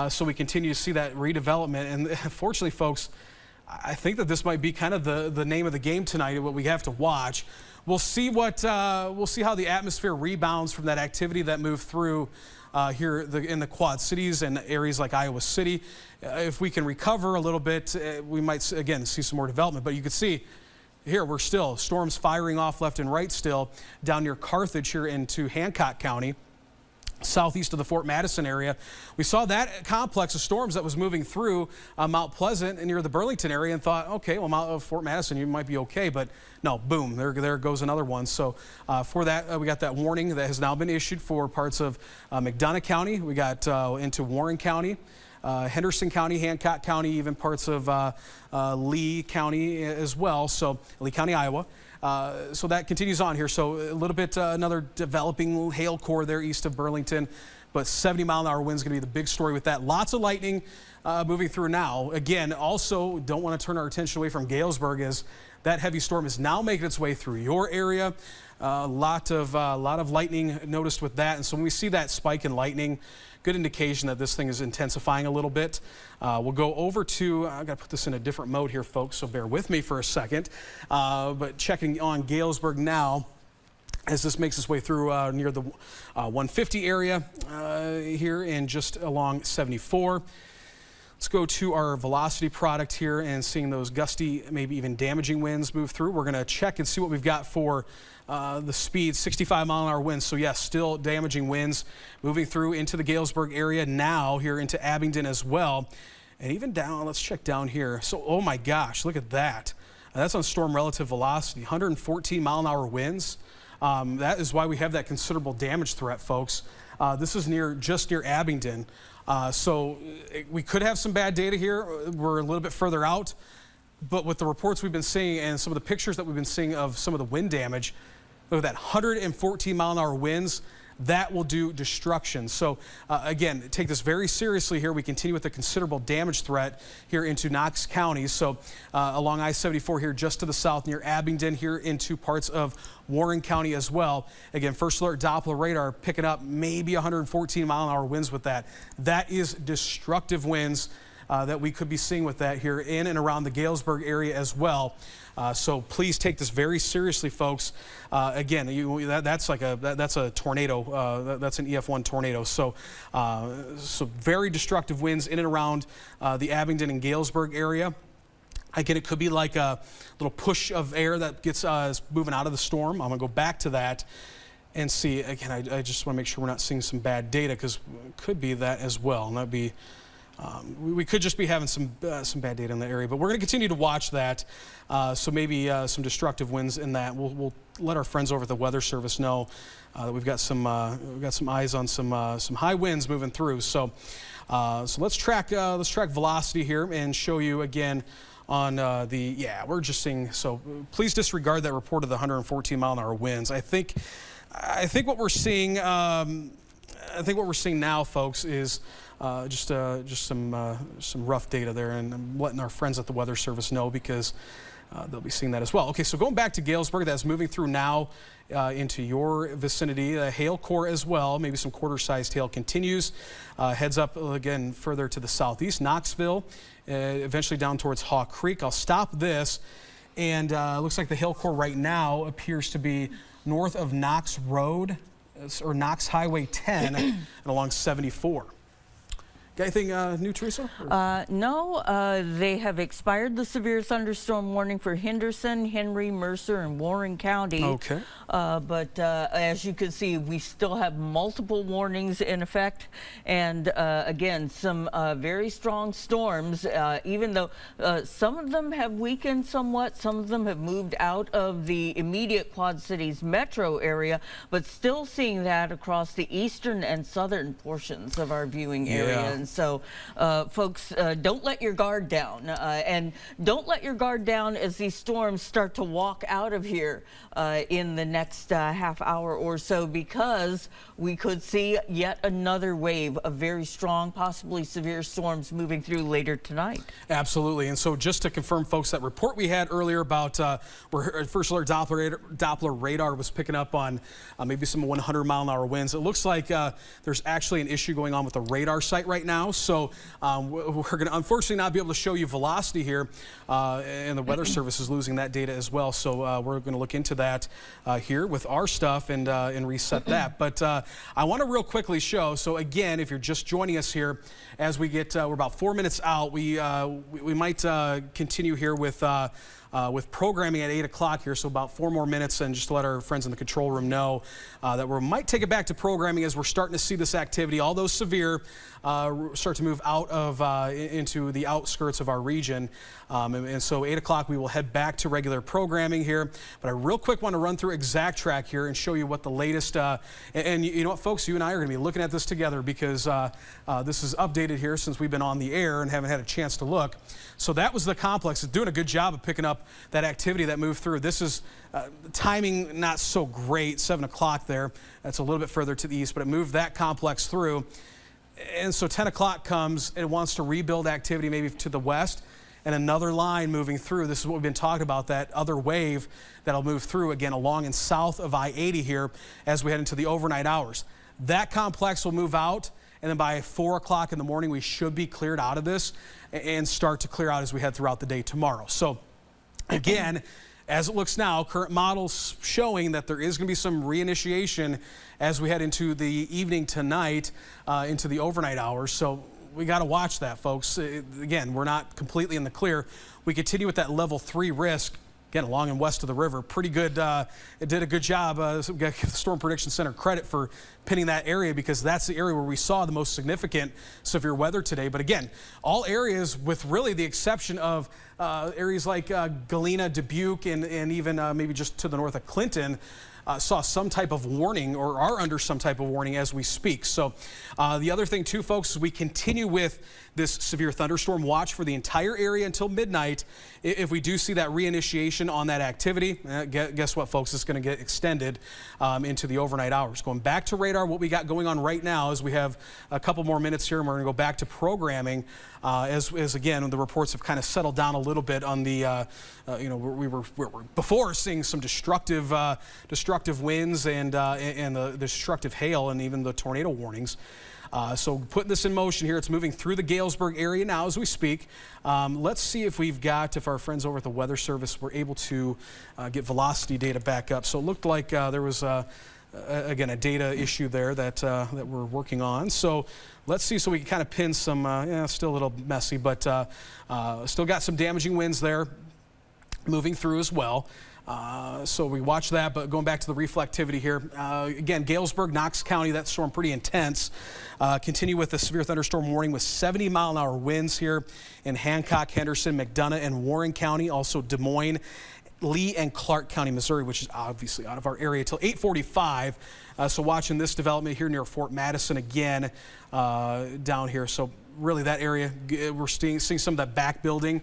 So we continue to see that redevelopment, and fortunately, folks, I think that this might be kind of the name of the game tonight, what we have to watch. We'll see we'll see how the atmosphere rebounds from that activity that moved through here in the Quad Cities and areas like Iowa City. If we can recover a little bit, we might again see some more development. But you can see here we're still storms firing off left and right still down near Carthage here into Hancock County, southeast of the Fort Madison area. We saw that complex of storms that was moving through Mount Pleasant and near the Burlington area and thought, okay, well, Fort Madison, you might be okay, but no, boom, there goes another one. So for that, we got that warning that has now been issued for parts of McDonough County. We got into Warren County, Henderson County, Hancock County, even parts of Lee County as well, so Lee County, Iowa. So that continues on here. So a little bit another developing hail core there east of Burlington, but 70-mile-an-hour winds going to be the big story with that. Lots of lightning moving through now. Again, also don't want to turn our attention away from Galesburg as that heavy storm is now making its way through your area. A lot of lightning noticed with that, and so when we see that spike in lightning, good indication that this thing is intensifying a little bit. We'll go over to, I've got to put this in a different mode here, folks, so bear with me for a second. But checking on Galesburg now as this makes its way through near the 150 area here and just along 74. Let's go to our velocity product here and seeing those gusty, maybe even damaging winds move through. We're going to check and see what we've got for the speed, 65-mile-an-hour winds. So yes, still damaging winds moving through into the Galesburg area now here into Abingdon as well. And even down, let's check down here. So, oh my gosh, look at that. That's on storm relative velocity, 114-mile-an-hour winds. That is why we have that considerable damage threat, folks. This is just near Abingdon. So we could have some bad data here. We're a little bit further out. But with the reports we've been seeing and some of the pictures that we've been seeing of some of the wind damage, look at that, 114-mile-an-hour winds. that will do destruction. So again, take this very seriously here. We continue with a considerable damage threat here into Knox County. So along I-74 here just to the south near Abingdon, here into parts of Warren County as well. Again, first alert Doppler radar picking up maybe 114 mile an hour winds with that. That is destructive winds that we could be seeing with that here in and around the Galesburg area as well. So please take this very seriously, folks. Again, that's a tornado. That's an EF1 tornado. So, so very destructive winds in and around the Abingdon and Galesburg area. Again, it could be like a little push of air that gets moving out of the storm. I'm going to go back to that and see. Again, I just want to make sure we're not seeing some bad data, because it could be that as well. And that'd be we could just be having some bad data in the area, but we're going to continue to watch that. So maybe some destructive winds in that. We'll let our friends over at the Weather Service know that we've got some eyes on some high winds moving through. So let's track velocity here and show you again on we're just seeing. So please disregard that report of the 114 mile an hour winds. I think what we're seeing. I think what we're seeing now, folks, is just some rough data there, and I'm letting our friends at the Weather Service know, because they'll be seeing that as well. Okay, so going back to Galesburg, that's moving through now into your vicinity. Hail core as well, maybe some quarter-sized hail continues. Heads up again further to the southeast, Knoxville, eventually down towards Haw Creek. I'll stop this, and looks like the hail core right now appears to be north of Knox Road, or Knox Highway 10 and along 74. Got anything new, Theresa? No, they have expired the severe thunderstorm warning for Henderson, Henry, Mercer, and Warren County. Okay. But as you can see, we still have multiple warnings in effect. And again, some very strong storms, even though some of them have weakened somewhat, some of them have moved out of the immediate Quad Cities metro area, but still seeing that across the eastern and southern portions of our viewing area. Yeah. And so, folks, don't let your guard down. And don't let your guard down as these storms start to walk out of here in the next half hour or so, because we could see yet another wave of very strong, possibly severe storms moving through later tonight. Absolutely. And so just to confirm, folks, that report we had earlier about where first alert Doppler radar was picking up on maybe some 100 mile an hour winds. It looks like there's actually an issue going on with the radar site right now. So we're going to unfortunately not be able to show you velocity here, and the Weather Service is losing that data as well. So we're going to look into that here with our stuff and reset that. But I want to real quickly show. So again, if you're just joining us here, as we get we're about 4 minutes out, we might continue here with programming at 8 o'clock here, so about 4 more minutes, and just to let our friends in the control room know that we might take it back to programming as we're starting to see this activity, although severe, start to move out of into the outskirts of our region. And so 8 o'clock we will head back to regular programming here. But I real quick want to run through Exact Track here and show you what the latest, and you know what, folks, you and I are going to be looking at this together, because this is updated here since we've been on the air and haven't had a chance to look. So that was the complex. It's doing a good job of picking up that activity that moved through. This is timing not so great, 7 o'clock there. That's a little bit further to the east, but it moved that complex through. And so 10 o'clock comes and it wants to rebuild activity maybe to the west, and another line moving through. This is what we've been talking about, that other wave that'll move through again along and south of I-80 here as we head into the overnight hours. That complex will move out, and then by 4 o'clock in the morning we should be cleared out of this and start to clear out as we head throughout the day tomorrow. So again, as it looks now, current models showing that there is going to be some reinitiation as we head into the evening tonight, into the overnight hours. So we got to watch that, folks. Again, we're not completely in the clear. We continue with that level 3 risk. Again, along and west of the river, pretty good. It did a good job. So we got to give the Storm Prediction Center credit for pinning that area, because that's the area where we saw the most significant severe weather today. But again, all areas, with really the exception of areas like Galena, Dubuque, and even maybe just to the north of Clinton, saw some type of warning or are under some type of warning as we speak. So the other thing too, folks, is we continue with this severe thunderstorm watch for the entire area until midnight. If we do see that reinitiation on that activity, guess what, folks? It's going to get extended into the overnight hours. Going back to radar, what we got going on right now is we have a couple more minutes here, and we're going to go back to programming as again, the reports have kind of settled down a little bit on the, we were before seeing some destructive winds and the destructive hail and even the tornado warnings. So putting this in motion here, it's moving through the Galesburg area now as we speak. Let's see if our friends over at the Weather Service were able to get velocity data back up. So it looked like there was, again, a data issue there that we're working on. So let's see so we can kind of pin some, still a little messy, but still got some damaging winds there moving through as well. So we watch that, but going back to the reflectivity here, again, Galesburg, Knox County, that storm pretty intense. Continue with the severe thunderstorm warning with 70-mile-an-hour winds here in Hancock, Henderson, McDonough, and Warren County, also Des Moines, Lee, and Clark County, Missouri, which is obviously out of our area till 8:45. So watching this development here near Fort Madison again down here. So really that area, we're seeing some of that back building.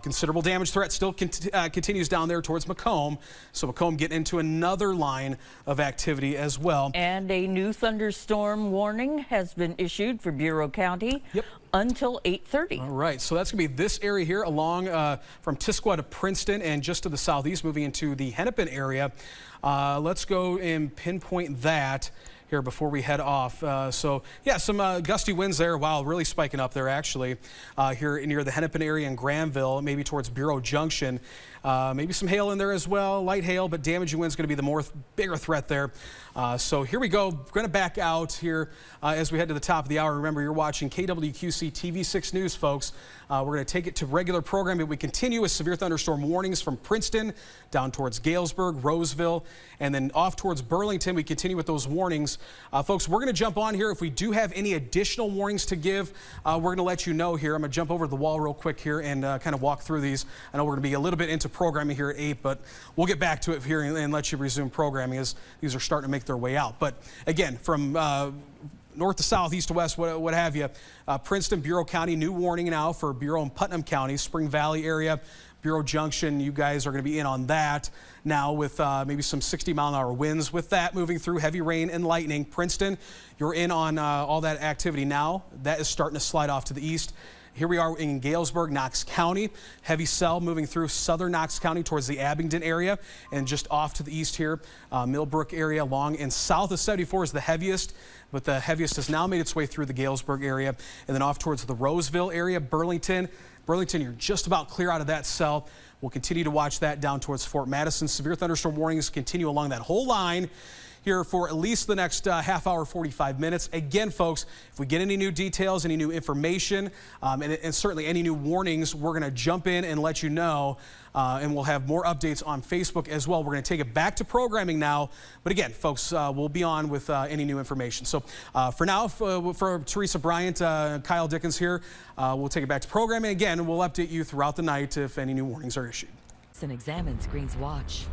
Considerable damage threat still continues down there towards Macomb. So Macomb getting into another line of activity as well. And a new thunderstorm warning has been issued for Bureau County. Yep. Until 8:30. All right, so that's going to be this area here along from Tisquoia to Princeton and just to the southeast, moving into the Hennepin area. Let's go and pinpoint that here before we head off. So yeah, some gusty winds there. Wow, really spiking up there actually here near the Hennepin area and Granville, maybe towards Bureau Junction. Maybe some hail in there as well, light hail, but damaging winds going to be the bigger threat there. So here we go. We're going to back out here as we head to the top of the hour. Remember, you're watching KWQC-TV 6 News, folks. We're going to take it to regular programming. We continue with severe thunderstorm warnings from Princeton down towards Galesburg, Roseville, and then off towards Burlington. We continue with those warnings. Folks, we're going to jump on here. If we do have any additional warnings to give, we're going to let you know here. I'm going to jump over to the wall real quick here and kind of walk through these. I know we're going to be a little bit into programming here at 8, but we'll get back to it here and let you resume programming as these are starting to make their way out. But again, from north to south, east to west, what have you, Princeton, Bureau County, new warning now for Bureau and Putnam County, Spring Valley area, Bureau Junction. You guys are going to be in on that now with maybe some 60-mile-an-hour winds with that moving through, heavy rain and lightning. Princeton, you're in on all that activity now. That is starting to slide off to the east. Here we are in Galesburg, Knox County. Heavy cell moving through southern Knox County towards the Abingdon area, and just off to the east here, Millbrook area along and south of 74 is the heaviest, but the heaviest has now made its way through the Galesburg area, and then off towards the Roseville area, Burlington, you're just about clear out of that cell. We'll continue to watch that down towards Fort Madison. Severe thunderstorm warnings continue along that whole line here for at least the next half hour, 45 minutes. Again, folks, if we get any new details, any new information, and certainly any new warnings, we're going to jump in and let you know, and we'll have more updates on Facebook as well. We're going to take it back to programming now. But again, folks, we'll be on with any new information. So for now, for Theresa, Bryant, Kyle Dickens here, we'll take it back to programming again, and we'll update you throughout the night if any new warnings are issued. And examines Green's watch.